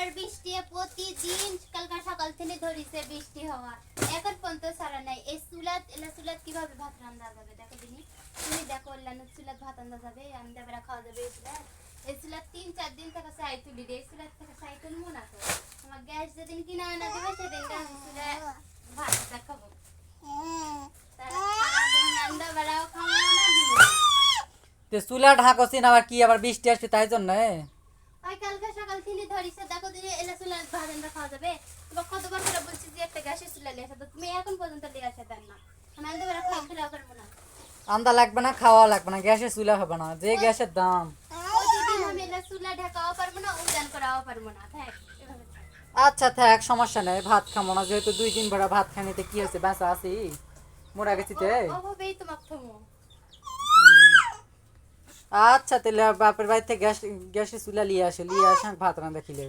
আর বৃষ্টি প্রতিদিন কালকা সকাল থেকে ধরিছে বৃষ্টি হওয়া এখন পর্যন্ত সারা নাই এই চুলাত কিভাবে ভাত রান্না যাবে দেখো দিনি তুমি দেখো অন্যান্য চুলাত ভাত রান্না যাবে আমি দেবরা খাওয়া যাবে এই চুলাত 3-4 দিন থেকে চাই তুলি দিয়ে চুলাত থেকে চাই তুলবো না তো আমার গ্যাস যেদিন কিনা আনা দেবে সেদিন চুলা ভাত দেখাবো রান্না বাড়াও খাওয়া না দিব তে চুলা ঢাকছিন আবার কি আবার বৃষ্টি আসবে তাই জন্য ওই কালকে সকাল থেকে ধরিছে দেখো দিদি এলা চুলা ভাত রান্না খাওয়া যাবে তোমার কতবার করে বলছি যে একটা গ্যাসের চুলা নিয়ে আসো তো তুমি এখন পর্যন্ত নিয়ে আসে দেন না আমি দেবরা খাওয়া করবো না আন্দা লাগবে না খাওয়া লাগবে না গ্যাসের চুলা হবে না যে গ্যাসের দাম প্রতিদিন আমি এলা চুলা ঢাকাও পারবো না উজান করাও পারবো না থাক এভাবে থাক। আচ্ছা থাক সমস্যা নেই ভাত খাবো না যেহেতু 2 দিন ভরা ভাত খানিতে কি হয়েছে বাঁচা আছি মোরা গেছিতে ওভাবেই তোমাকে থমো আচ্ছা তাহলে বাপের বাড়িতে গ্যাসের চুলা লিয়ে আসে ভাত রান্না খিলে